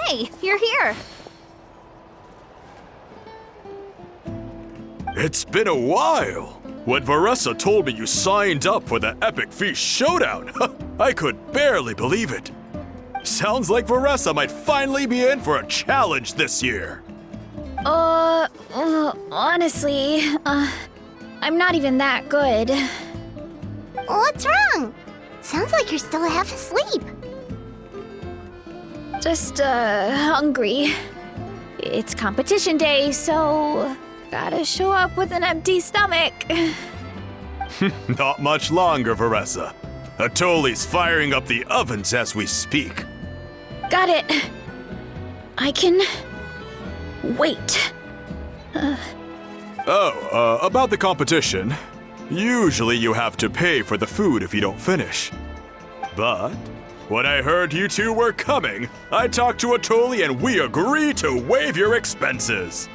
Hey, you're here. It's been a while. When Varessa told me you signed up for the Epic Feast Showdown, I could barely believe it. Sounds like Varessa might finally be in for a challenge this year. Honestly, I'm not even that good. What's wrong? Sounds like you're still half asleep. Just, hungry. It's competition day, so gotta show up with an empty stomach. Not much longer, Varessa. Atoli's firing up the ovens as we speak. Got it. I can wait. About the competition. Usually you have to pay for the food if you don't finish. But when I heard you two were coming, I talked to Atoli and we agreed to waive your expenses.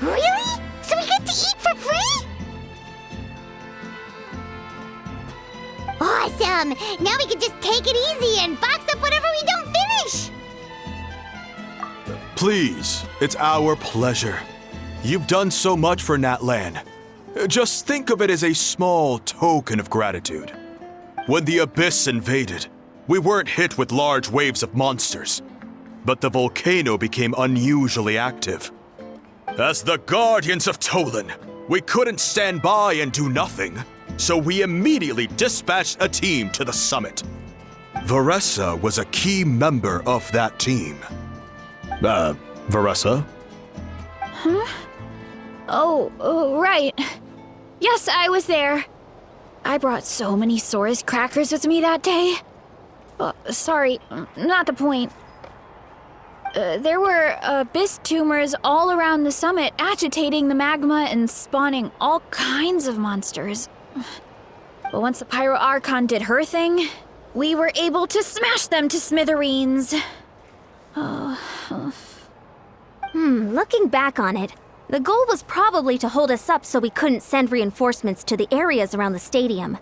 Really? So we get to eat for free? Awesome! Now we can just take it easy and box up whatever we don't finish! Please, it's our pleasure. You've done so much for Natlan. Just think of it as a small token of gratitude. When the Abyss invaded, we weren't hit with large waves of monsters, but the volcano became unusually active. As the Guardians of Tolan, we couldn't stand by and do nothing, so we immediately dispatched a team to the summit. Varessa was a key member of that team. Varessa? Huh? Oh, right. Yes, I was there. I brought so many Sora's crackers with me that day. Sorry, not the point. There were abyss tumors all around the summit, agitating the magma and spawning all kinds of monsters. But once the Pyro Archon did her thing, we were able to smash them to smithereens. Looking back on it, the goal was probably to hold us up so we couldn't send reinforcements to the areas around the stadium.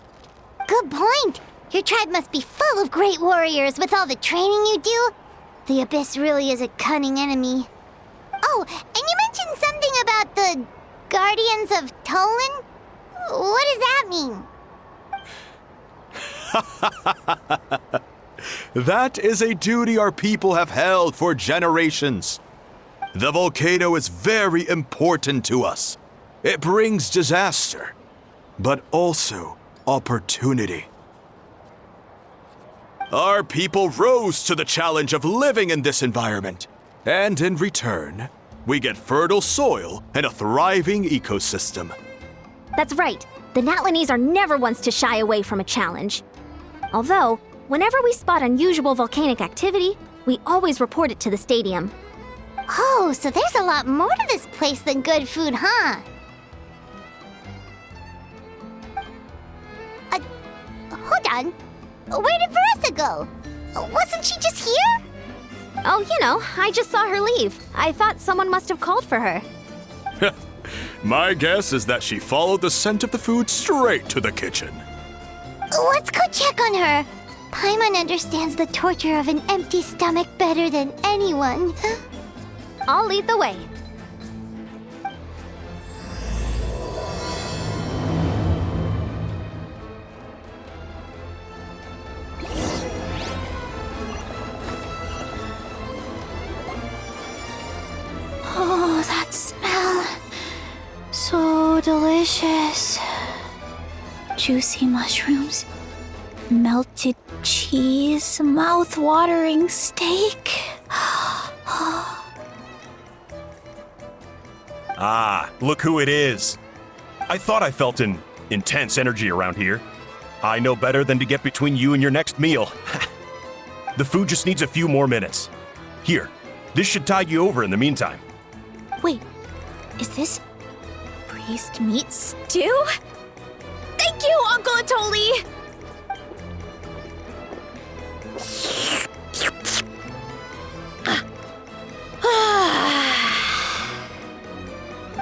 Good point! Your tribe must be full of great warriors with all the training you do. The Abyss really is a cunning enemy. Oh, and you mentioned something about the Guardians of Tolan? What does that mean? That is a duty our people have held for generations. The volcano is very important to us. It brings disaster, but also opportunity. Our people rose to the challenge of living in this environment, and in return, we get fertile soil and a thriving ecosystem. That's right. The Natlanese are never ones to shy away from a challenge. Although, whenever we spot unusual volcanic activity, we always report it to the stadium. Oh, so there's a lot more to this place than good food, huh? Hold on. Where did Varessa go? Wasn't she just here? Oh, I just saw her leave. I thought someone must have called for her. My guess is that she followed the scent of the food straight to the kitchen. Let's go check on her. Paimon understands the torture of an empty stomach better than anyone. I'll lead the way. Oh, that smell. So delicious. Juicy mushrooms, melted cheese, mouth-watering steak. Ah, look who it is. I thought I felt an intense energy around here. I know better than to get between you and your next meal. The food just needs a few more minutes. Here, this should tide you over in the meantime. Wait, is this priest meat stew? Thank you, Uncle Atoli!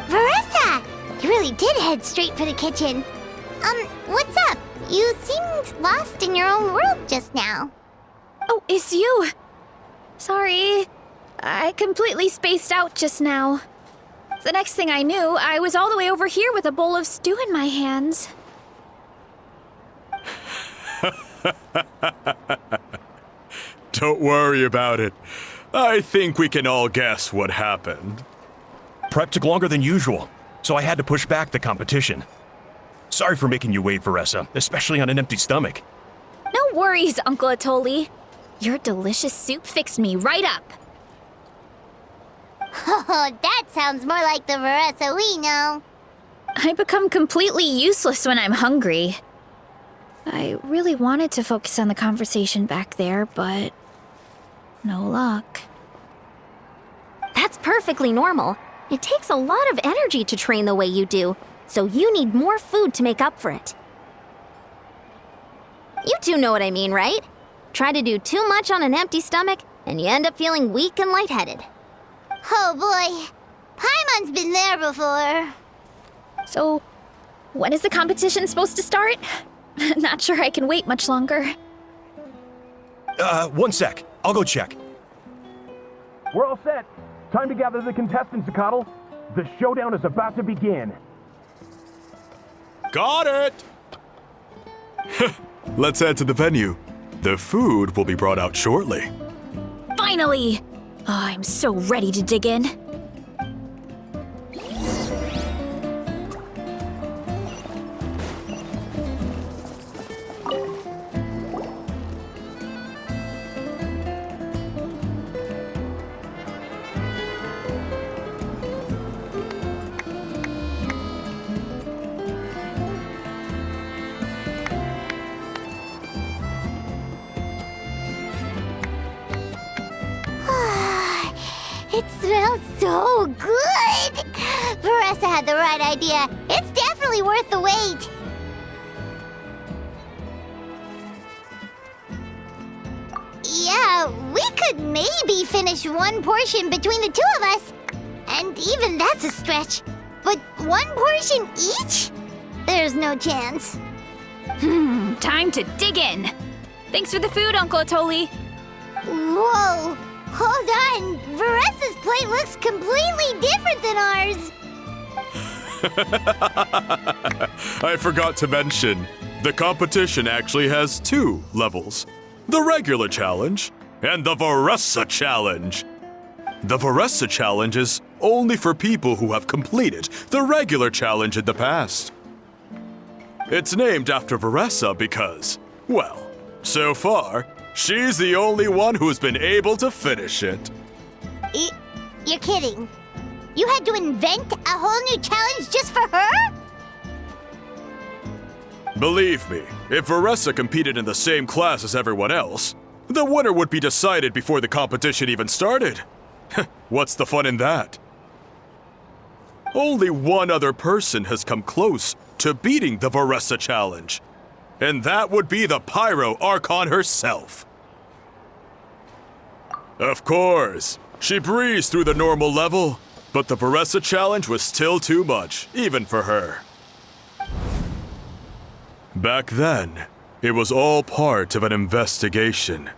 Varessa! You really did head straight for the kitchen. What's up? You seemed lost in your own world just now. Oh, it's you. Sorry. I completely spaced out just now. The next thing I knew, I was all the way over here with a bowl of stew in my hands. Don't worry about it. I think we can all guess what happened. Prep took longer than usual, so I had to push back the competition. Sorry for making you wait, Varessa, especially on an empty stomach. No worries, Uncle Atoli. Your delicious soup fixed me right up. Oh, that sounds more like the Varessa we know. I become completely useless when I'm hungry. I really wanted to focus on the conversation back there, but no luck. That's perfectly normal. It takes a lot of energy to train the way you do, so you need more food to make up for it. You two know what I mean, right? Try to do too much on an empty stomach, and you end up feeling weak and lightheaded. Oh boy, Paimon's been there before. So, when is the competition supposed to start? Not sure I can wait much longer. 1 sec. I'll go check. We're all set. Time to gather the contestants, Zakatl. The showdown is about to begin. Got it! Let's head to the venue. The food will be brought out shortly. Finally! Oh, I'm so ready to dig in. It smells so good! Varessa had the right idea. It's definitely worth the wait. Yeah, we could maybe finish one portion between the two of us. And even that's a stretch. But one portion each? There's no chance. Time to dig in. Thanks for the food, Uncle Atoli. Whoa! Hold on! Varessa's plate looks completely different than ours! I forgot to mention, the competition actually has 2 levels. The regular challenge and the Varessa challenge. The Varessa challenge is only for people who have completed the regular challenge in the past. It's named after Varessa because, well, so far, she's the only one who's been able to finish it. You're kidding. You had to invent a whole new challenge just for her? Believe me, if Varessa competed in the same class as everyone else, the winner would be decided before the competition even started. What's the fun in that? Only one other person has come close to beating the Varessa challenge, and that would be the Pyro Archon herself. Of course, she breezed through the normal level, but the Varessa challenge was still too much, even for her. Back then, it was all part of an investigation.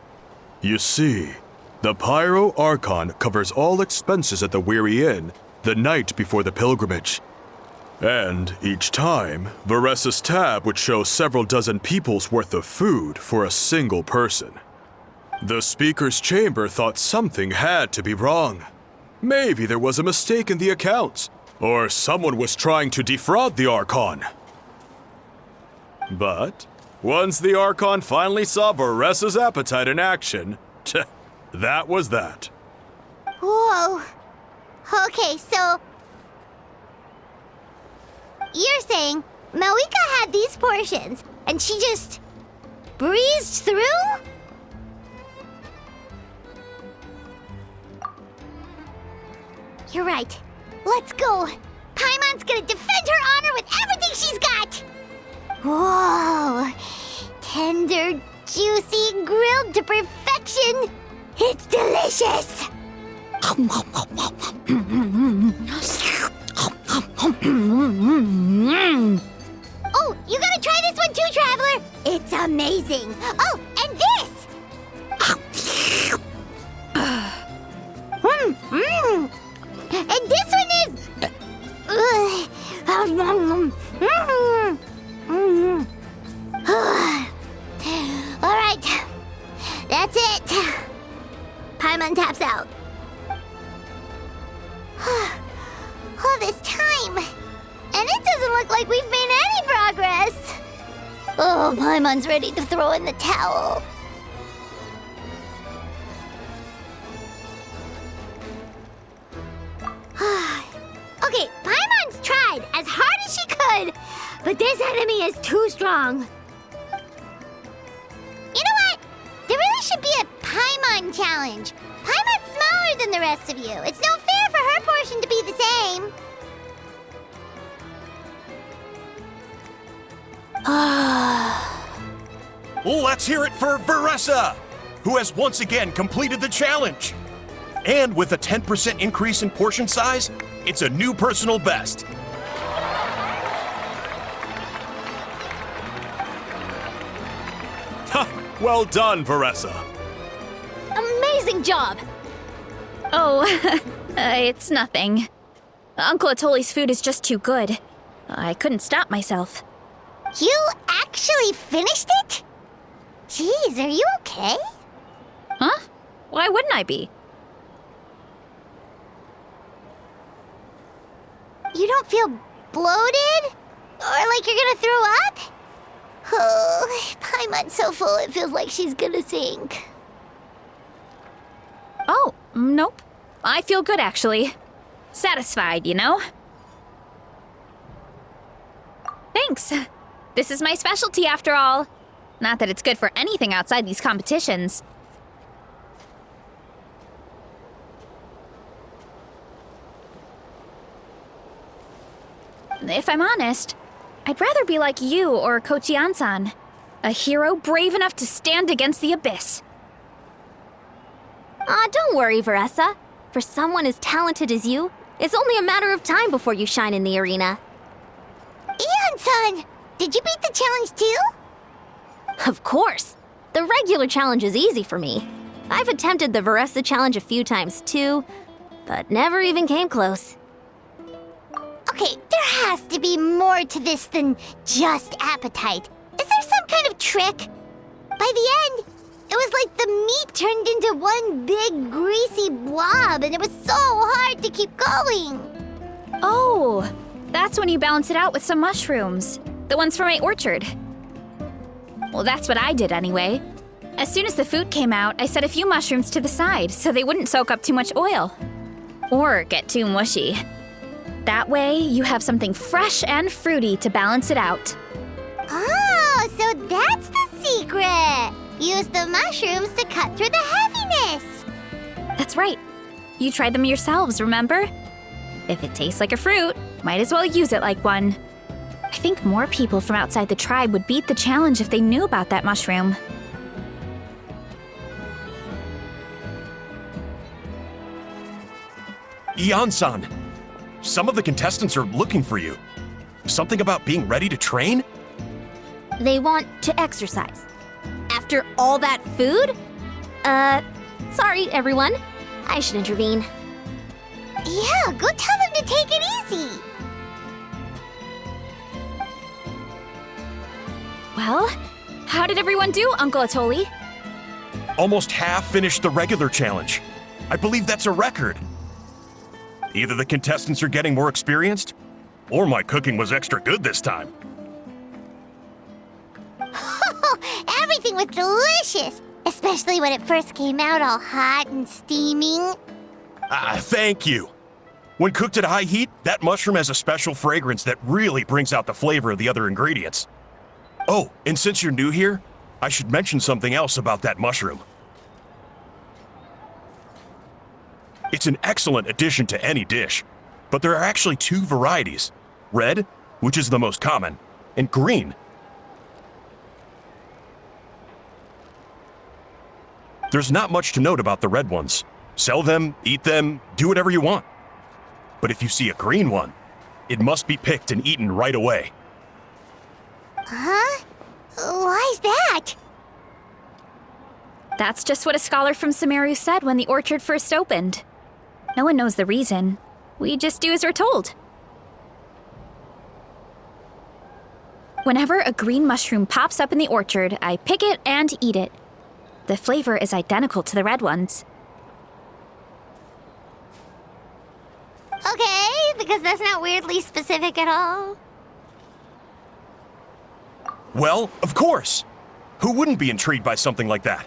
You see, the Pyro Archon covers all expenses at the Weary Inn the night before the pilgrimage. And each time, Varessa's tab would show several dozen people's worth of food for a single person. The speaker's chamber thought something had to be wrong. Maybe there was a mistake in the accounts, or someone was trying to defraud the Archon. But once the Archon finally saw Varessa's appetite in action, that was that. Whoa. Okay, so... You're saying Malika had these portions, and she just breezed through? You're right. Let's go. Paimon's gonna defend her honor with everything she's got! Whoa! Tender, juicy, grilled to perfection! It's delicious! Oh, you gotta try this one too, Traveler! It's amazing! Oh, and this! That's it! Paimon taps out. All this time! And it doesn't look like we've made any progress! Oh, Paimon's ready to throw in the towel. Okay, Paimon's tried as hard as she could, but this enemy is too strong. You know what? There really should be a Paimon challenge. Paimon's smaller than the rest of you. It's no fair for her portion to be the same. Let's hear it for Veressa, who has once again completed the challenge. And with a 10% increase in portion size, it's a new personal best. Well done, Veressa. Amazing job! Oh, it's nothing. Uncle Atoli's food is just too good. I couldn't stop myself. You actually finished it? Jeez, are you okay? Huh? Why wouldn't I be? You don't feel bloated? Or like you're gonna throw up? Oh, Paimon's so full it feels like she's gonna sink. Oh, nope. I feel good, actually. Satisfied, you know? Thanks. This is my specialty, after all. Not that it's good for anything outside these competitions. If I'm honest, I'd rather be like you or Kochi-an-san. A hero brave enough to stand against the abyss. Don't worry, Veressa. For someone as talented as you, it's only a matter of time before you shine in the arena. Ian-san, did you beat the challenge too? Of course! The regular challenge is easy for me. I've attempted the Veressa challenge a few times too, but never even came close. Okay, there has to be more to this than just appetite. Is there some kind of trick? By the end, it was like the meat turned into one big greasy blob and it was so hard to keep going. Oh, that's when you balance it out with some mushrooms. The ones from my orchard. Well, that's what I did anyway. As soon as the food came out, I set a few mushrooms to the side so they wouldn't soak up too much oil. Or get too mushy. That way, you have something fresh and fruity to balance it out. Oh, so that's the secret! Use the mushrooms to cut through the heaviness! That's right. You tried them yourselves, remember? If it tastes like a fruit, might as well use it like one. I think more people from outside the tribe would beat the challenge if they knew about that mushroom. Ian-san, some of the contestants are looking for you. Something about being ready to train? They want to exercise. After all that food? Sorry, everyone. I should intervene. Yeah, go tell them to take it easy! Well, how did everyone do, Uncle Atoli? Almost half finished the regular challenge. I believe that's a record. Either the contestants are getting more experienced, or my cooking was extra good this time. Everything was delicious! Especially when it first came out all hot and steaming. Thank you. When cooked at high heat, that mushroom has a special fragrance that really brings out the flavor of the other ingredients. Oh, and since you're new here, I should mention something else about that mushroom. It's an excellent addition to any dish, but there are actually two varieties. Red, which is the most common, and green. There's not much to note about the red ones. Sell them, eat them, do whatever you want. But if you see a green one, it must be picked and eaten right away. Huh? Why's that? That's just what a scholar from Sumeru said when the orchard first opened. No one knows the reason. We just do as we're told. Whenever a green mushroom pops up in the orchard, I pick it and eat it. The flavor is identical to the red ones. Okay, because that's not weirdly specific at all. Well, of course. Who wouldn't be intrigued by something like that?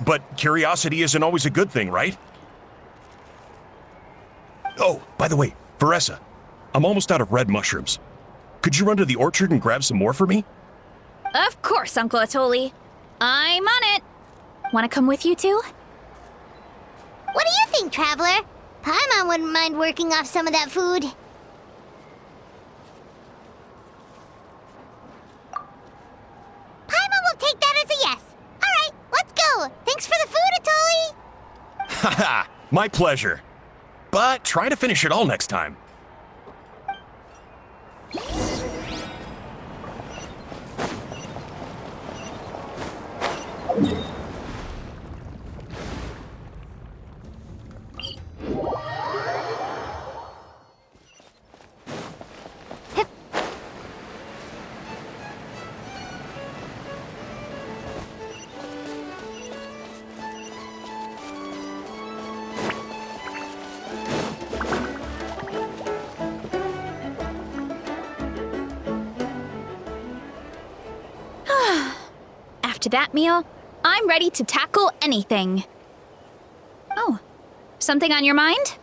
But curiosity isn't always a good thing, right? Oh, by the way, Veressa, I'm almost out of red mushrooms. Could you run to the orchard and grab some more for me? Of course, Uncle Atoli. I'm on it. Want to come with you too? What do you think, Traveler? Paimon wouldn't mind working off some of that food. Paimon will take that as a yes. All right, let's go. Thanks for the food, Atoli. Haha, my pleasure. But try to finish it all next time. After that meal, I'm ready to tackle anything. Oh, something on your mind?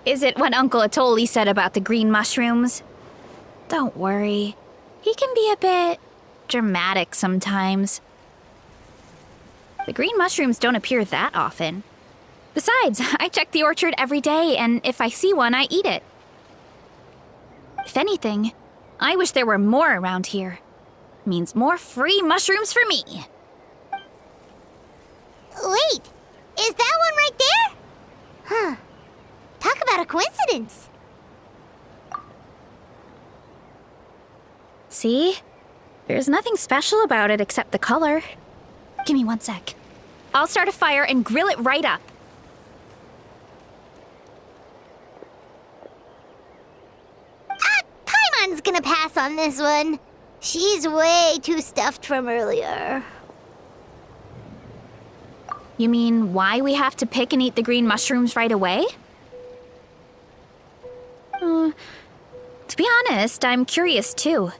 Is it what Uncle Atoli said about the green mushrooms? Don't worry. He can be a bit dramatic sometimes. The green mushrooms don't appear that often. Besides, I check the orchard every day, and if I see one, I eat it. If anything, I wish there were more around here. Means more free mushrooms for me. Wait, is that one right there? Huh. Talk about a coincidence. See? There's nothing special about it except the color. Give me 1 sec. I'll start a fire and grill it right up. Paimon's gonna pass on this one. She's way too stuffed from earlier. You mean why we have to pick and eat the green mushrooms right away? To be honest, I'm curious too.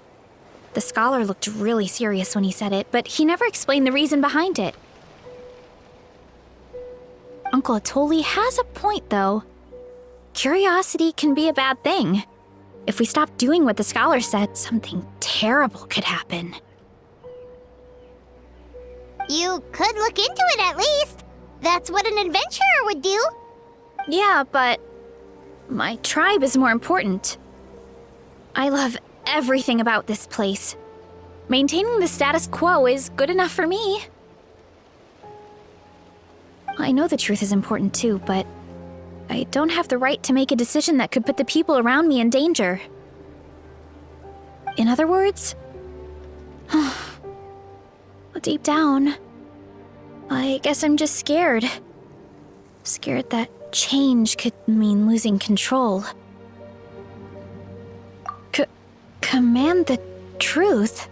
The scholar looked really serious when he said it, but he never explained the reason behind it. Uncle Atoli has a point, though. Curiosity can be a bad thing. If we stop doing what the scholar said, something terrible could happen. You could look into it at least. That's what an adventurer would do. Yeah, but my tribe is more important. I love everything about this place. Maintaining the status quo is good enough for me. I know the truth is important too, but I don't have the right to make a decision that could put the people around me in danger. In other words, deep down, I guess I'm just scared. Scared that change could mean losing control. Command the truth?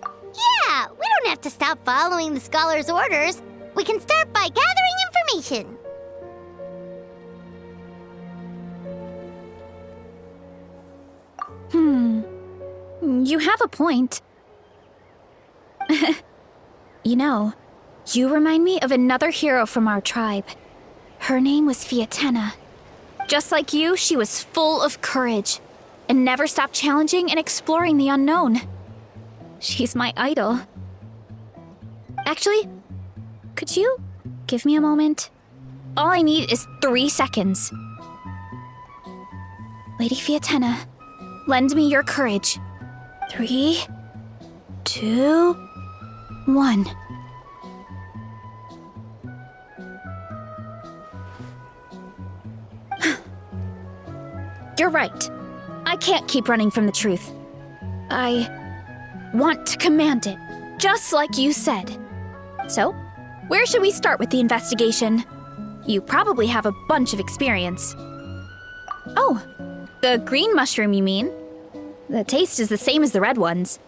Yeah, we don't have to stop following the scholar's orders. We can start by gathering information. You have a point. You know, you remind me of another hero from our tribe. Her name was Fiatena. Just like you, she was full of courage and never stopped challenging and exploring the unknown. She's my idol. Actually, could you give me a moment? All I need is 3 seconds. Lady Fiatena, lend me your courage. 3, 2, 1. You're right. I can't keep running from the truth. I want to command it, just like you said. So, where should we start with the investigation? You probably have a bunch of experience. Oh, the green mushroom, you mean? The taste is the same as the red ones.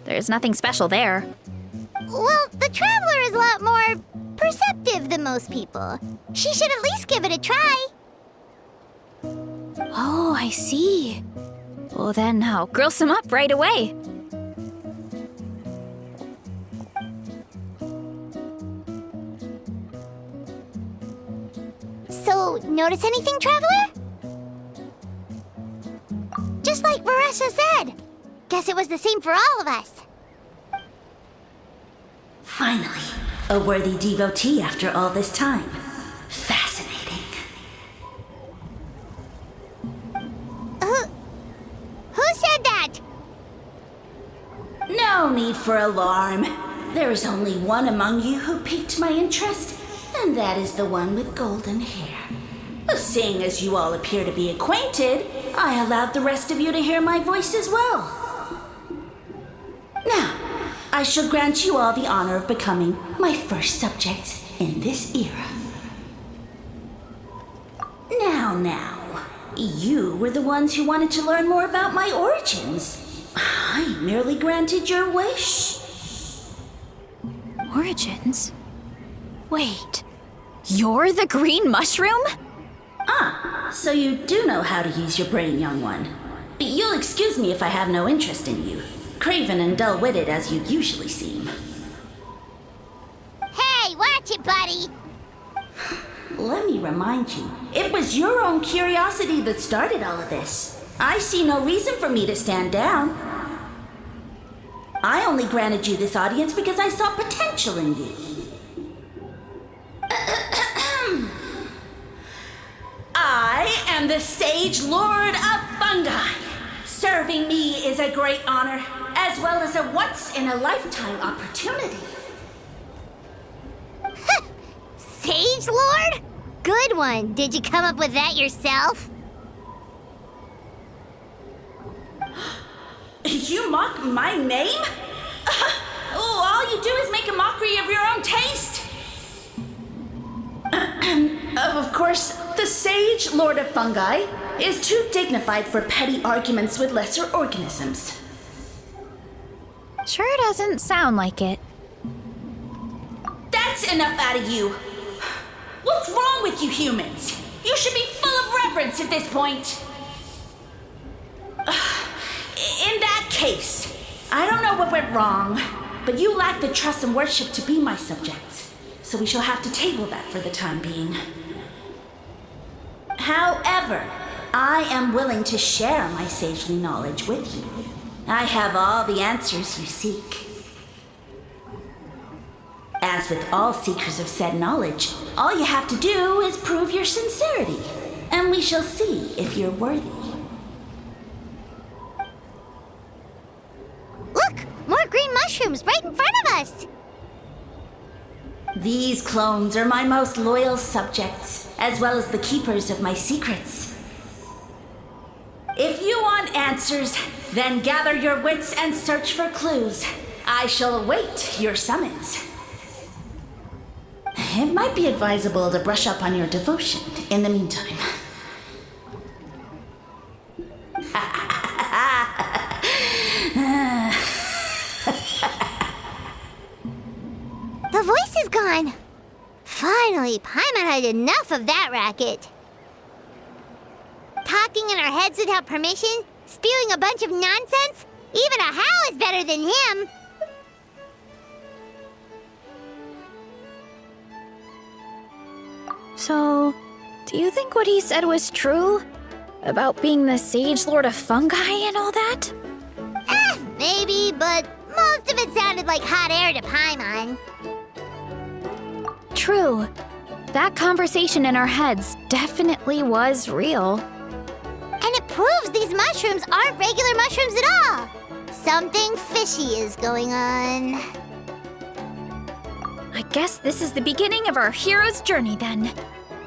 There's nothing special there. Well, the Traveler is a lot more perceptive than most people. She should at least give it a try. Oh, I see. Well, then I'll grill some up right away. So, notice anything, Traveler? Just like Varesha said. Guess it was the same for all of us. Finally, a worthy devotee after all this time. Fascinating. Who said that? No need for alarm. There is only one among you who piqued my interest, and that is the one with golden hair. Seeing as you all appear to be acquainted, I allowed the rest of you to hear my voice as well. Now, I shall grant you all the honor of becoming my first subjects in this era. Now, you were the ones who wanted to learn more about my origins. I merely granted your wish. Origins? Wait, you're the green mushroom? So you do know how to use your brain, young one. You'll excuse me if I have no interest in you, craven and dull-witted as you usually seem. Hey, watch it, buddy. Let me remind you, it was your own curiosity that started all of this. I see no reason for me to stand down. I only granted you this audience because I saw potential in you. I am the Sage Lord of Fungi. Serving me is a great honor, as well as a once-in-a-lifetime opportunity. Sage Lord? Good one. Did you come up with that yourself? You mock my name? All you do is make a mockery of your own taste. Of course, the Sage Lord of Fungi is too dignified for petty arguments with lesser organisms. Sure doesn't sound like it. That's enough out of you. What's wrong with you humans? You should be full of reverence at this point. In that case, I don't know what went wrong, but you lack the trust and worship to be my subjects, so we shall have to table that for the time being. However, I am willing to share my sagely knowledge with you. I have all the answers you seek. As with all seekers of said knowledge, all you have to do is prove your sincerity, and we shall see if you're worthy. Look! More green mushrooms right in front of us! These clones are my most loyal subjects, as well as the keepers of my secrets. If you want answers, then gather your wits and search for clues. I shall await your summons. It might be advisable to brush up on your devotion in the meantime. The voice is gone. Finally, Paimon had enough of that racket. Talking in our heads without permission, spewing a bunch of nonsense. Even a Hal is better than him. So, do you think what he said was true? About being the Sage Lord of Fungi and all that? Maybe, but most of it sounded like hot air to Paimon. True. That conversation in our heads definitely was real. And it proves these mushrooms aren't regular mushrooms at all. Something fishy is going on. I guess this is the beginning of our hero's journey then.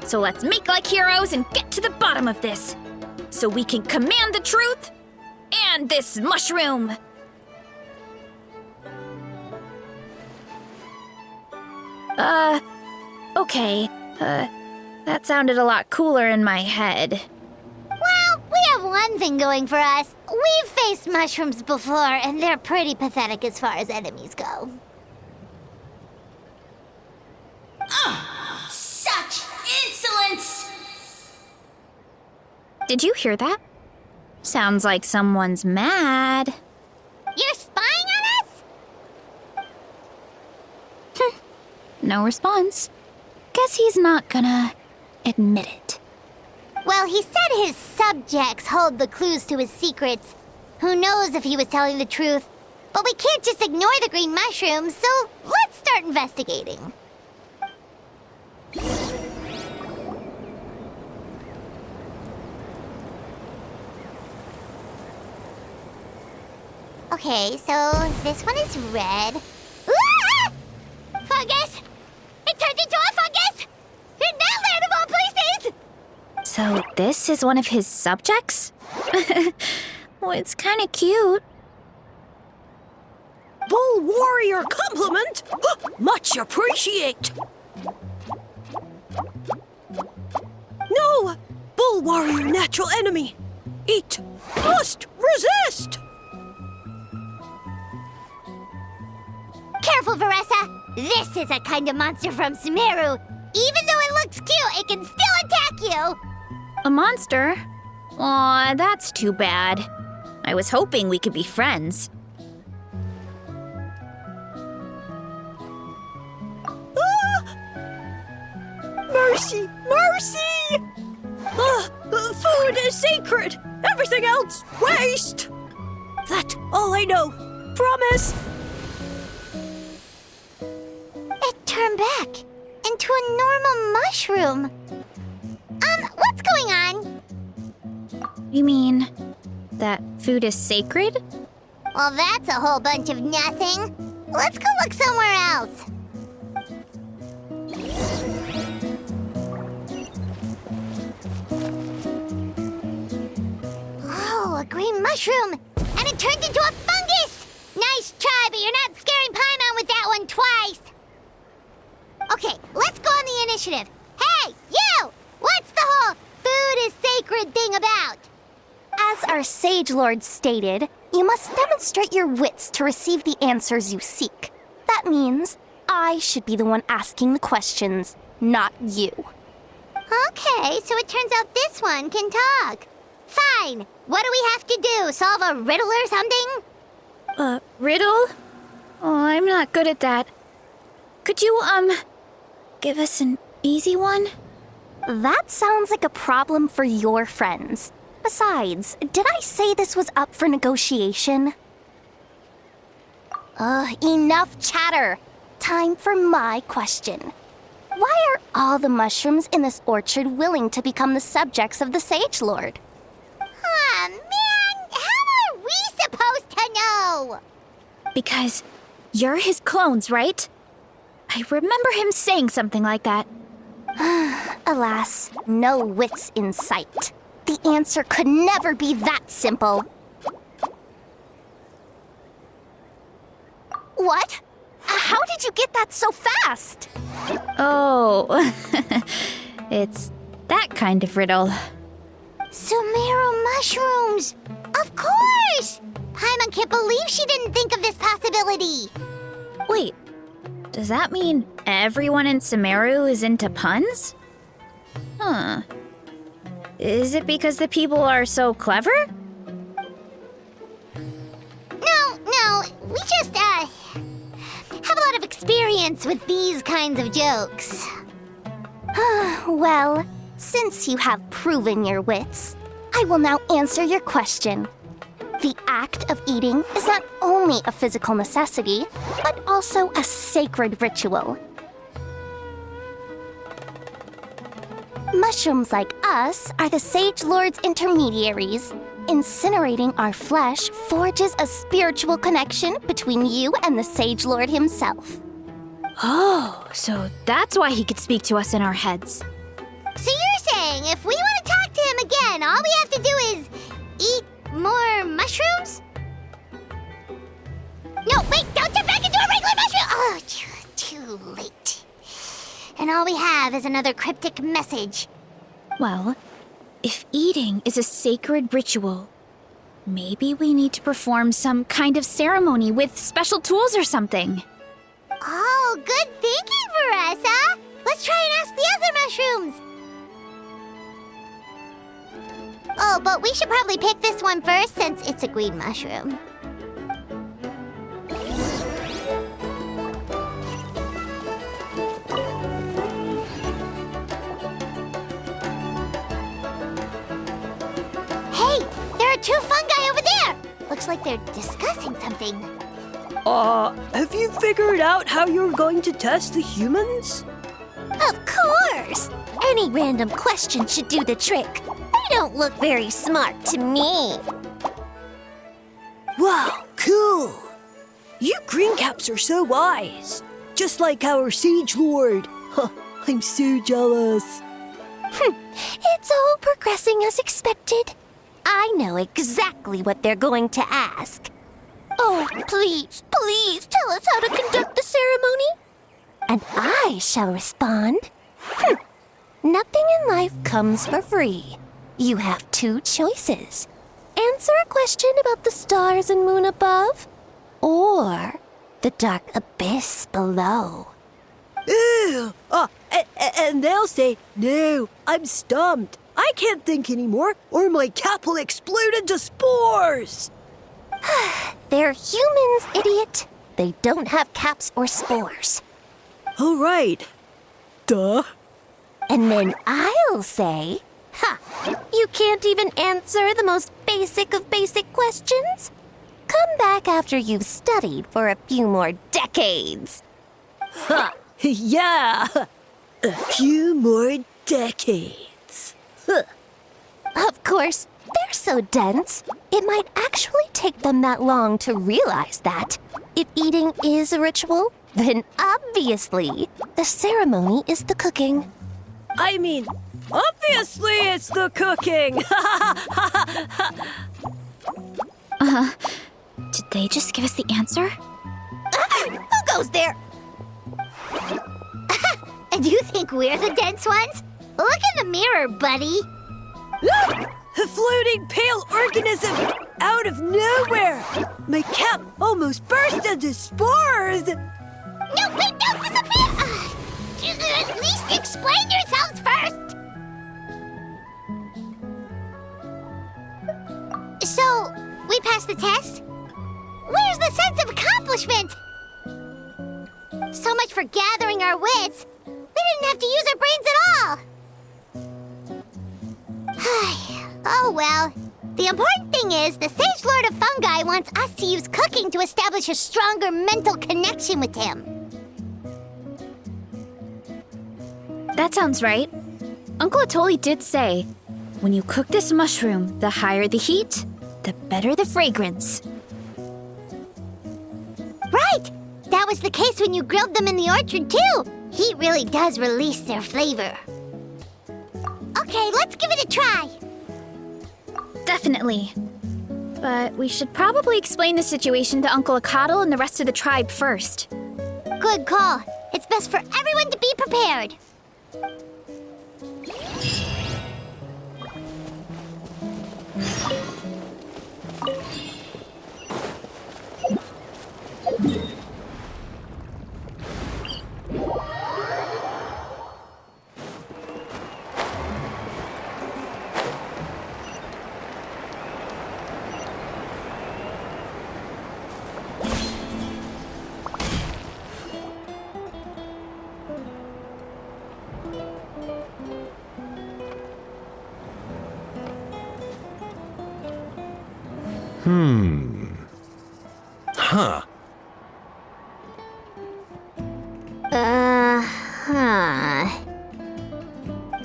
So let's make like heroes and get to the bottom of this. So we can command the truth and this mushroom. Okay. That sounded a lot cooler in my head. Well, we have one one thing going for us. We've faced mushrooms before, and they're pretty pathetic as far as enemies go. Such insolence! Did you hear that? Sounds like someone's mad. You're spying on us? No response. Guess he's not gonna admit it. Well, he said his subjects hold the clues to his secrets. Who knows if he was telling the truth? But we can't just ignore the green mushrooms, so let's start investigating. Okay, so this one is red. Ah! Fungus! It turned into a fungus! In that land of all places! So this is one of his subjects? Well, it's kind of cute. Bull warrior compliment! Much appreciate! No! Bull warrior natural enemy! Eat! Must resist! Careful, Veressa! This is a kind of monster from Sumeru. Even though it looks cute, it can still attack you! A monster? Aw, that's too bad. I was hoping we could be friends. Mercy! Mercy! Food is sacred! Everything else, waste! That's all I know. Promise! It turned back into a normal mushroom. What's going on? You mean that food is sacred? Well, that's a whole bunch of nothing. Let's go look somewhere else. Oh, a green mushroom! And it turned into a fungus! Nice try, but you're not scaring Paimon with that one twice. Okay, let's go on the initiative. Hey, you! What's the whole food is sacred thing about? As our Sage Lord stated, you must demonstrate your wits to receive the answers you seek. That means I should be the one asking the questions, not you. Okay, so it turns out this one can talk. Fine. What do we have to do? Solve a riddle or something? Riddle? Oh, I'm not good at that. Could you, give us an easy one? That sounds like a problem for your friends. Besides, did I say this was up for negotiation? Enough chatter. Time for my question. Why are all the mushrooms in this orchard willing to become the subjects of the Sage Lord? Aw, man! How are we supposed to know? Because you're his clones, right? I remember him saying something like that. Alas, no wits in sight. The answer could never be that simple. What? How did you get that so fast? Oh, it's that kind of riddle. Sumeru mushrooms! Of course! Paimon can't believe she didn't think of this possibility. Wait, does that mean everyone in Sumeru is into puns? Huh. Is it because the people are so clever? No, we just, have a lot of experience with these kinds of jokes. Well, since you have proven your wits, I will now answer your question. The act of eating is not only a physical necessity, but also a sacred ritual. Mushrooms like us are the Sage Lord's intermediaries. Incinerating our flesh forges a spiritual connection between you and the Sage Lord himself. Oh, so that's why he could speak to us in our heads. So you're saying if we want to talk to him again, all we have to do is eat more mushrooms? No, wait, don't turn back into a regular mushroom! Oh, too late. And all we have is another cryptic message. Well, If eating is a sacred ritual, maybe we need to perform some kind of ceremony with special tools or something. Oh, good thinking, Veressa! Let's try and ask the other mushrooms! Oh, but we should probably pick this one first since it's a green mushroom. Hey, there are two fungi over there! Looks like they're discussing something. Have you figured out how you're going to test the humans? Of course! Any random question should do the trick. They don't look very smart to me. Wow, cool! You greencaps are so wise. Just like our Sage Lord. Huh, I'm so jealous. It's all progressing as expected. I know exactly what they're going to ask. Oh, please, please tell us how to conduct the ceremony. And I shall respond. Nothing in life comes for free. You have two choices. Answer a question about the stars and moon above, or the dark abyss below. Ew! And they'll say, no, I'm stumped. I can't think anymore, or my cap will explode into spores. They're humans, idiot. They don't have caps or spores. All right. Duh. And then I'll say, you can't even answer the most basic of basic questions? Come back after you've studied for a few more decades. Ha! Yeah! A few more decades. Huh. Of course, they're so dense, it might actually take them that long to realize that. If eating is a ritual, then obviously the ceremony is the cooking. I mean, obviously it's the cooking! Did they just give us the answer? Who goes there? And you think we're the dense ones? Look in the mirror, buddy. A floating pale organism out of nowhere! My cap almost burst into spores! No, wait, don't disappear! At least explain yourselves first! So, we passed the test? Where's the sense of accomplishment? So much for gathering our wits. We didn't have to use our brains at all. Oh well. The important thing is the Sage Lord of Fungi wants us to use cooking to establish a stronger mental connection with him. That sounds right. Uncle Atoli did say, when you cook this mushroom, the higher the heat, the better the fragrance. Right! That was the case when you grilled them in the orchard too. Heat really does release their flavor. Okay, let's give it a try. Definitely. But we should probably explain the situation to Uncle Acatl and the rest of the tribe first. Good call. It's best for everyone to be prepared. Huh.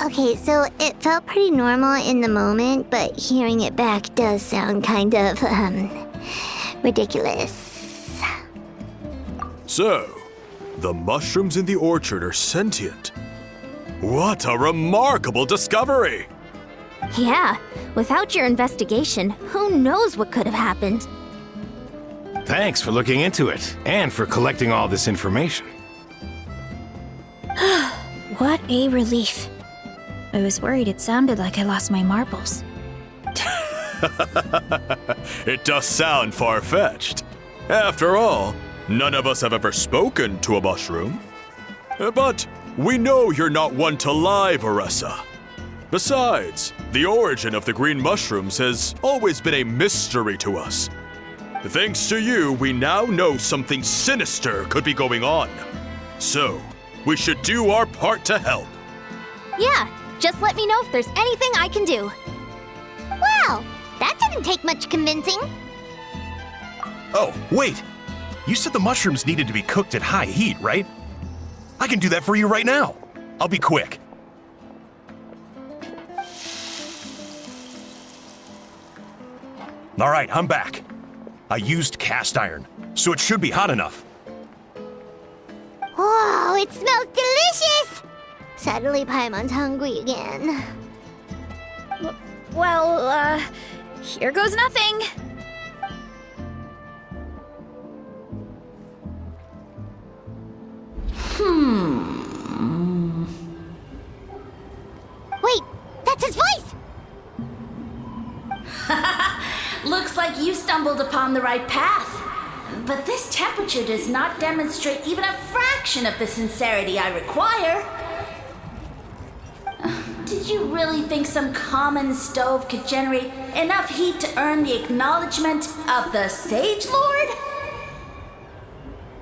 Okay, so it felt pretty normal in the moment, but hearing it back does sound kind of, ridiculous. So, the mushrooms in the orchard are sentient. What a remarkable discovery! Yeah, without your investigation, who knows what could have happened? Thanks for looking into it, and for collecting all this information. What a relief. I was worried it sounded like I lost my marbles. It does sound far-fetched. After all, none of us have ever spoken to a mushroom. But we know you're not one to lie, Varessa. Besides, the origin of the green mushrooms has always been a mystery to us. Thanks to you, we now know something sinister could be going on. So, we should do our part to help. Yeah, just let me know if there's anything I can do. Wow, that didn't take much convincing. Oh, wait! You said the mushrooms needed to be cooked at high heat, right? I can do that for you right now. I'll be quick. All right, I'm back. I used cast iron, so it should be hot enough. Whoa, it smells delicious! Suddenly Paimon's hungry again. Well, here goes nothing. Wait, that's his voice! Looks like you stumbled upon the right path. But this temperature does not demonstrate even a fraction of the sincerity I require. Did you really think some common stove could generate enough heat to earn the acknowledgement of the Sage Lord?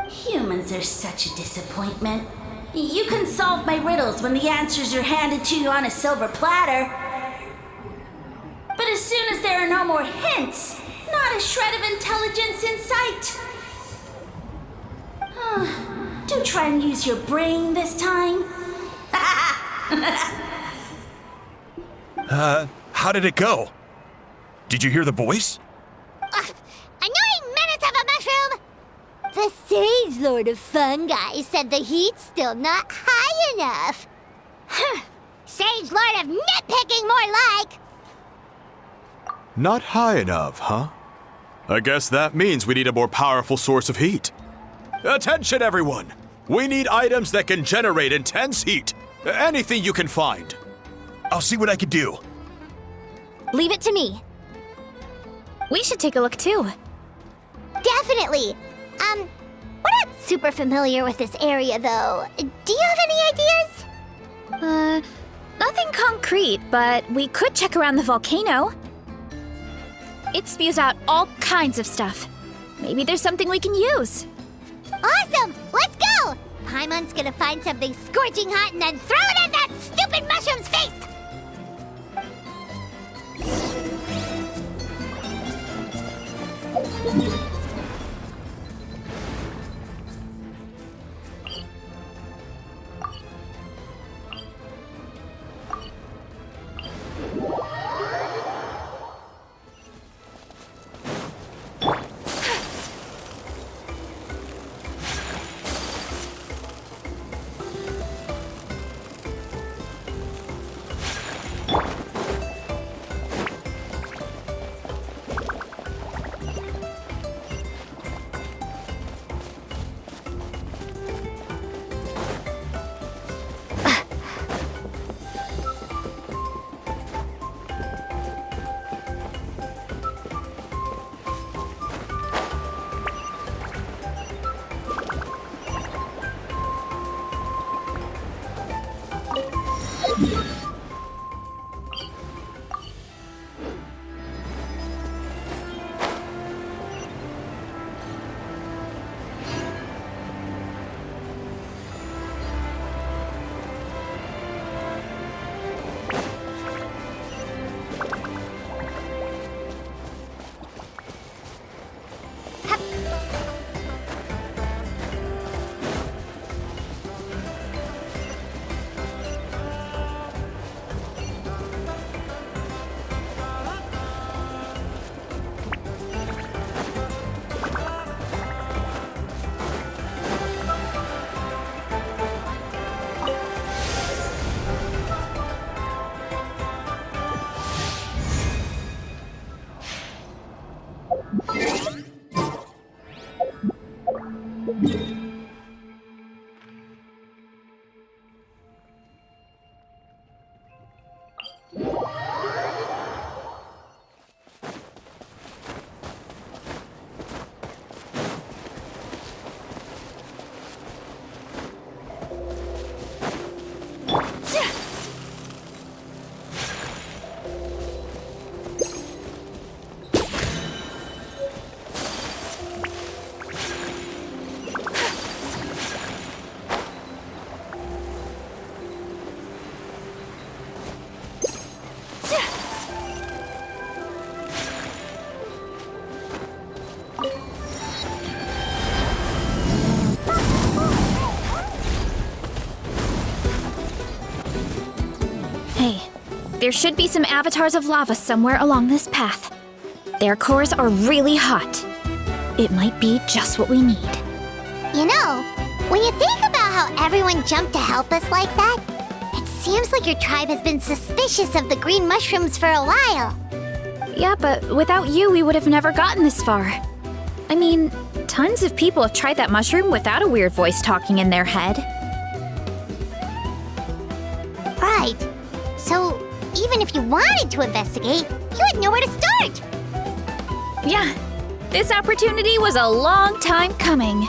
Humans are such a disappointment. You can solve my riddles when the answers are handed to you on a silver platter. But as soon as there are no more hints, not a shred of intelligence in sight. Do try and use your brain this time. How did it go? Did you hear the voice? Annoying menace of a mushroom! The Sage Lord of Fungi said the heat's still not high enough. Sage Lord of Nitpicking, more like! Not high enough, huh? I guess that means we need a more powerful source of heat. Attention, everyone! We need items that can generate intense heat. Anything you can find. I'll see what I can do. Leave it to me. We should take a look too. Definitely! We're not super familiar with this area, though. Do you have any ideas? Nothing concrete, but we could check around the volcano. It spews out all kinds of stuff. Maybe there's something we can use. Awesome! Let's go! Paimon's gonna find something scorching hot and then throw it in that stupid mushroom's face! There should be some avatars of lava somewhere along this path. Their cores are really hot. It might be just what we need. You know, when you think about how everyone jumped to help us like that, it seems like your tribe has been suspicious of the green mushrooms for a while. Yeah, but without you, we would have never gotten this far. I mean, tons of people have tried that mushroom without a weird voice talking in their head. Right. So, even if you wanted to investigate, you had nowhere to start. Yeah, this opportunity was a long time coming.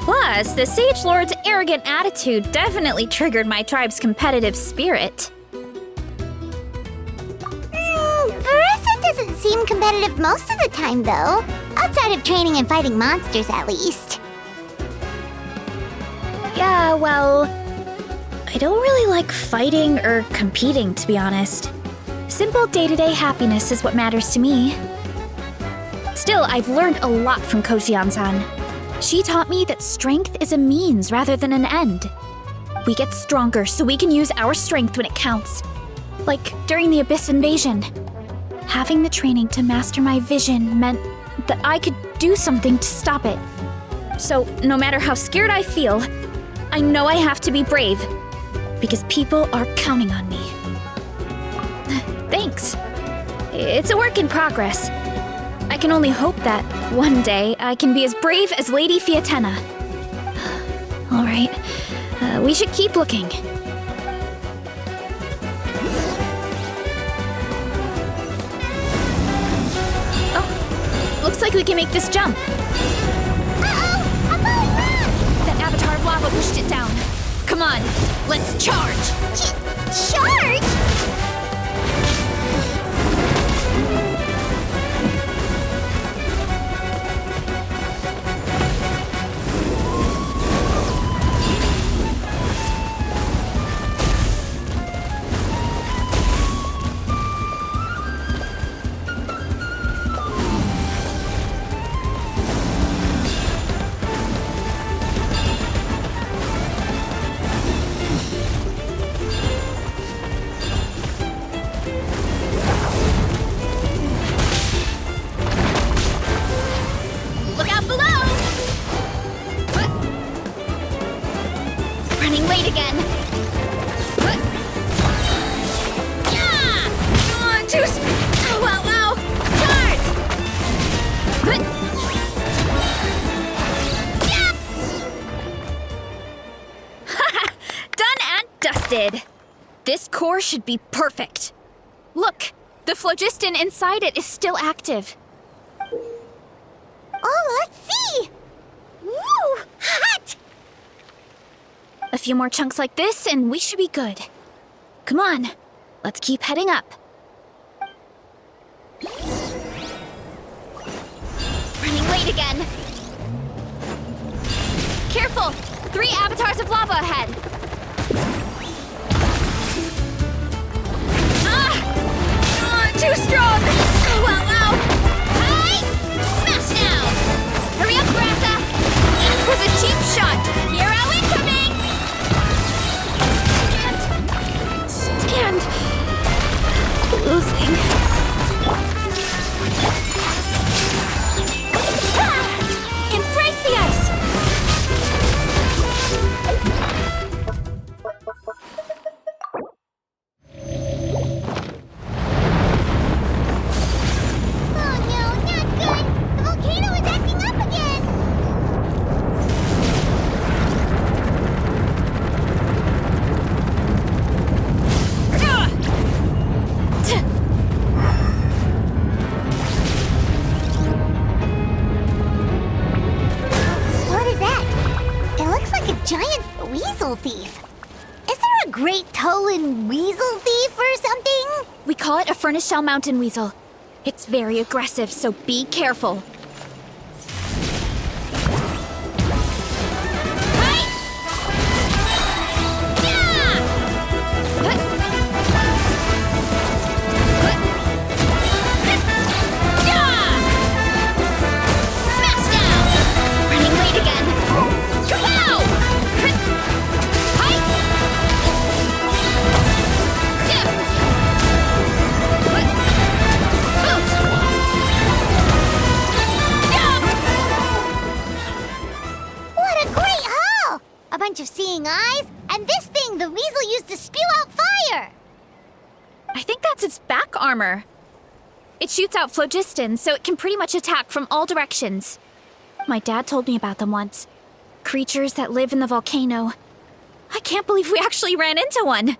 Plus, the Sage Lord's arrogant attitude definitely triggered my tribe's competitive spirit. Verissa doesn't seem competitive most of the time, though. Outside of training and fighting monsters, at least. Yeah, well, I don't really like fighting or competing, to be honest. Simple day-to-day happiness is what matters to me. Still, I've learned a lot from Kojian-san. She taught me that strength is a means rather than an end. We get stronger so we can use our strength when it counts. Like during the Abyss invasion. Having the training to master my vision meant that I could do something to stop it. So, no matter how scared I feel, I know I have to be brave. Because people are counting on me. Thanks. It's a work in progress. I can only hope that one day I can be as brave as Lady Fiatena. All right, we should keep looking. Oh, looks like we can make this jump. Uh-oh! A falling rock! That avatar of lava pushed it down. Come on, let's charge! Charge? This core should be perfect. Look, the phlogiston inside it is still active. Oh, let's see! Woo! Hot! A few more chunks like this and we should be good. Come on, let's keep heading up. Running late again. Careful! 3 avatars of lava ahead. Too strong! Ow, ow, ow! Hi! Smash now! Hurry up, Grassa! That was a cheap shot! Hero incoming! Can't stand losing. Embrace the ice! Thief. Is there a great Tolan weasel thief or something? We call it a furnace shell mountain weasel. It's very aggressive, so be careful. bunch of seeing eyes, and this thing the weasel used to spew out fire! I think that's its back armor. It shoots out phlogiston, so it can pretty much attack from all directions. My dad told me about them once. Creatures that live in the volcano. I can't believe we actually ran into one!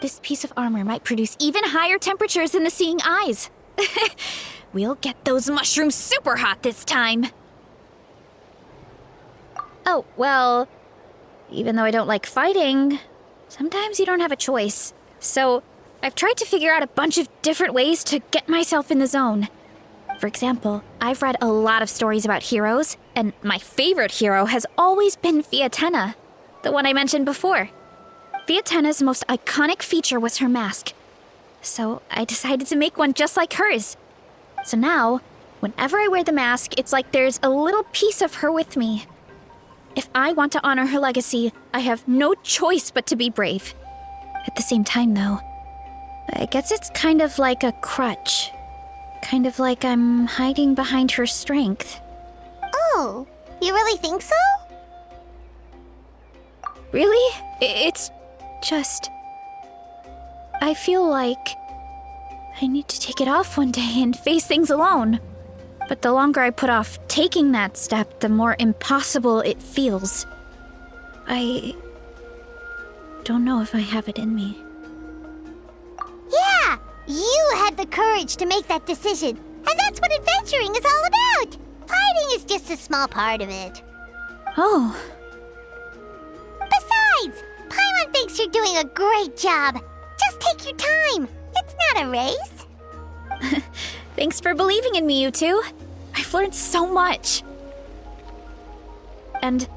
This piece of armor might produce even higher temperatures than the seeing eyes. We'll get those mushrooms super hot this time. Oh, well, even though I don't like fighting, sometimes you don't have a choice. So I've tried to figure out a bunch of different ways to get myself in the zone. For example, I've read a lot of stories about heroes, and my favorite hero has always been Fiatenna, the one I mentioned before. Fiatenna's most iconic feature was her mask. So I decided to make one just like hers. So now, whenever I wear the mask, it's like there's a little piece of her with me. If I want to honor her legacy, I have no choice but to be brave. At the same time, though, I guess it's kind of like a crutch. Kind of like I'm hiding behind her strength. Oh, you really think so? Really? It's just... I feel like I need to take it off one day and face things alone. But the longer I put off taking that step, the more impossible it feels. I don't know if I have it in me. Yeah, you had the courage to make that decision. And that's what adventuring is all about. Fighting is just a small part of it. Oh, Besides, Paimon thinks you're doing a great job. Just take your time. It's not a race. thanks for believing in me, you two. I've learned so much. And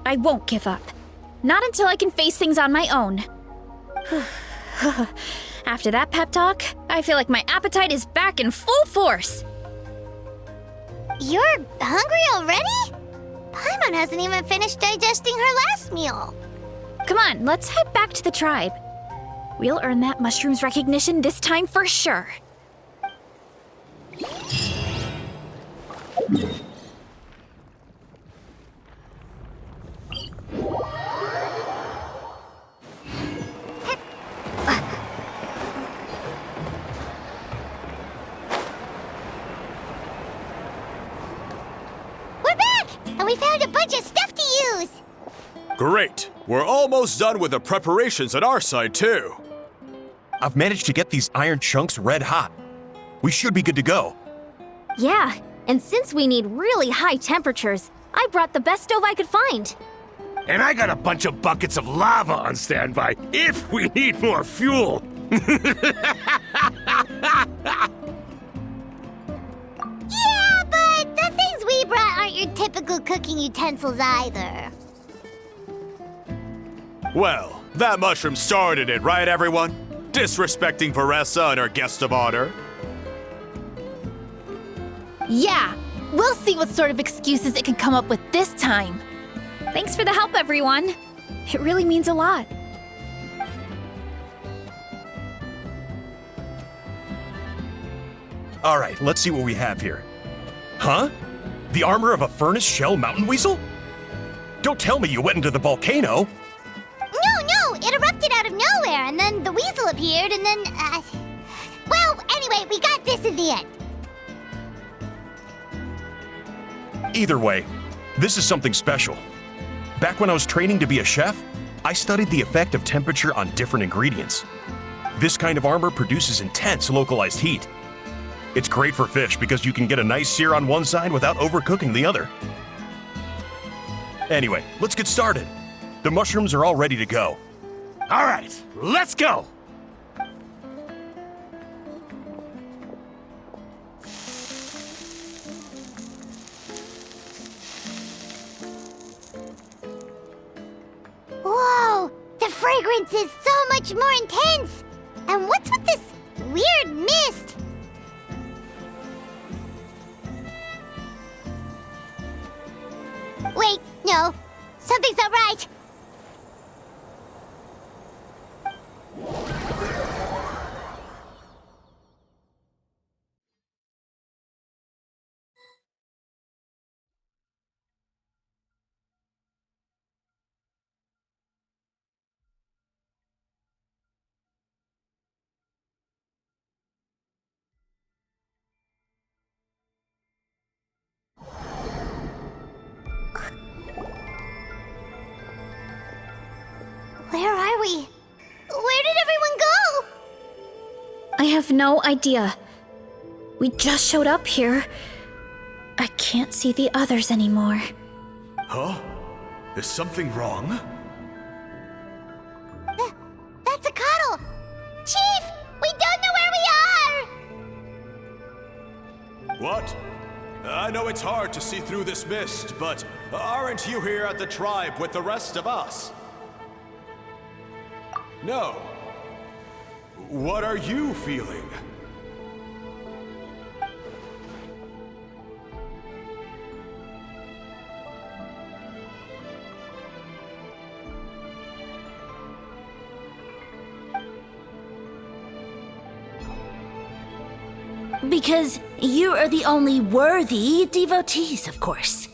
I won't give up. Not until I can face things on my own. After that pep talk, I feel like my appetite is back in full force. You're hungry already? Paimon hasn't even finished digesting her last meal. Come on, let's head back to the tribe. We'll earn that mushroom's recognition this time for sure. We're back, and we found a bunch of stuff to use. Great! We're almost done with the preparations on our side, too. I've managed to get these iron chunks red hot. We should be good to go. Yeah, and since we need really high temperatures, I brought the best stove I could find. And I got a bunch of buckets of lava on standby if we need more fuel. Yeah, but the things we brought aren't your typical cooking utensils either. Well, that mushroom started it, right, everyone? Disrespecting Varessa and her guest of honor. Yeah, we'll see what sort of excuses it can come up with this time. Thanks for the help, everyone. It really means a lot. All right, let's see what we have here. Huh? The armor of a furnace shell mountain weasel? Don't tell me you went into the volcano. No, it erupted out of nowhere, and then the weasel appeared, and then, well, anyway, we got this in the end. Either way, this is something special. Back when I was training to be a chef, I studied the effect of temperature on different ingredients. This kind of armor produces intense localized heat. It's great for fish because you can get a nice sear on one side without overcooking the other. Anyway, let's get started. The mushrooms are all ready to go. All right, let's go. Whoa, the fragrance is so much more intense. And what's with this weird mist? Wait, no, something's not right. we? Where did everyone go? I have no idea. We just showed up here. I can't see the others anymore. Huh? Is something wrong? That's a Cuddle! Chief! We don't know where we are! What? I know it's hard to see through this mist, but aren't you here at the tribe with the rest of us? No. What are you feeling? Because you are the only worthy devotees, of course.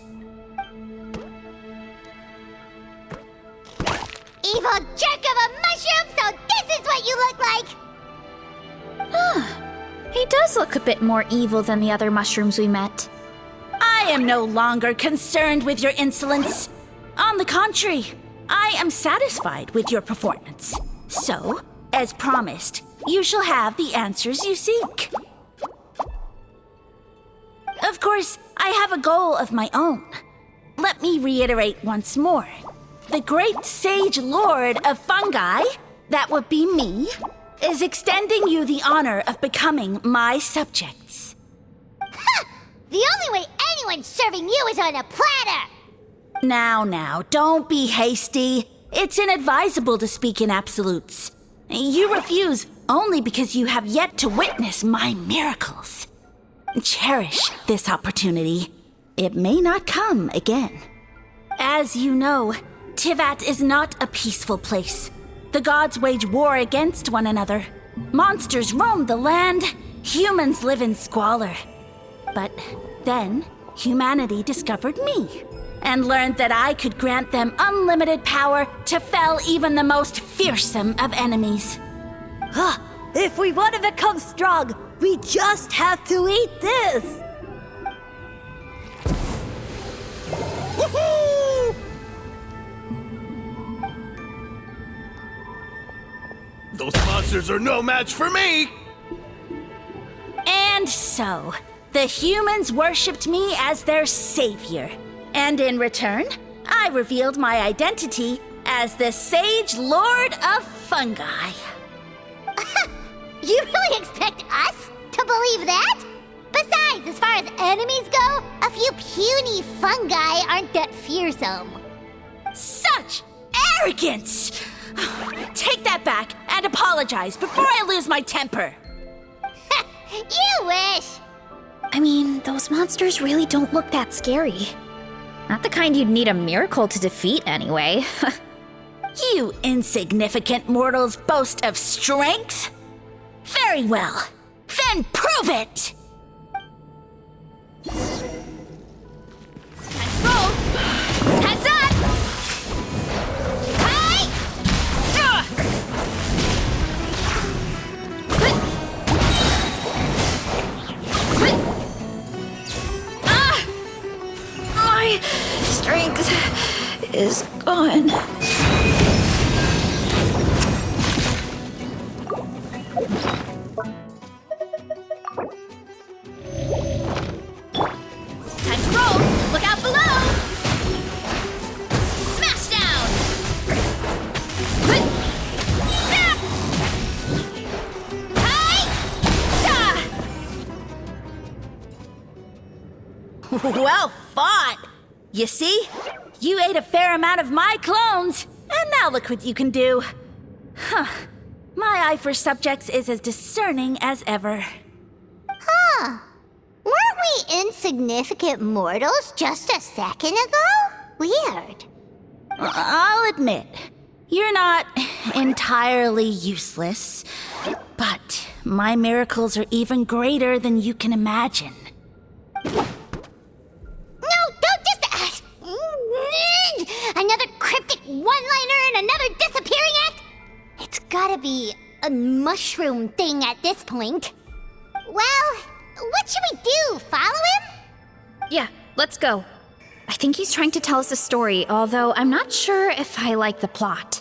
Evil jerk of a mushroom, so this is what you look like! He does look a bit more evil than the other mushrooms we met. I am no longer concerned with your insolence. On the contrary, I am satisfied with your performance. So, as promised, you shall have the answers you seek. Of course, I have a goal of my own. Let me reiterate once more. The great sage lord of fungi, that would be me, is extending you the honor of becoming my subjects. Ha! The only way anyone's serving you is on a platter! Now, don't be hasty. It's inadvisable to speak in absolutes. You refuse only because you have yet to witness my miracles. Cherish this opportunity. It may not come again. As you know, Tivat is not a peaceful place. The gods wage war against one another. Monsters roam the land. Humans live in squalor. But then, humanity discovered me and learned that I could grant them unlimited power to fell even the most fearsome of enemies. If we want to become strong, we just have to eat this! Woohoo! Those monsters are no match for me! And so, the humans worshipped me as their savior. And in return, I revealed my identity as the Sage Lord of Fungi. You really expect us to believe that? Besides, as far as enemies go, a few puny fungi aren't that fearsome. Such arrogance! Take that back and apologize before I lose my temper. You wish! I mean, those monsters really don't look that scary. Not the kind you'd need a miracle to defeat, anyway. You insignificant mortals boast of strength? Very well. Then prove it! Let's roll! Heads up! Hey! My strength is gone. Time to roll! Look out below! Smash down! Well fought! You see? You ate a fair amount of my clones, and now look what you can do. Huh. My eye for subjects is as discerning as ever. Huh. Weren't we insignificant mortals just a second ago? Weird. I'll admit, you're not entirely useless, but my miracles are even greater than you can imagine. No, don't just... another cryptic one-liner and another disappearing act? It's gotta be a mushroom thing at this point. Well, what should we do? Follow him? Yeah, let's go. I think he's trying to tell us a story, although I'm not sure if I like the plot.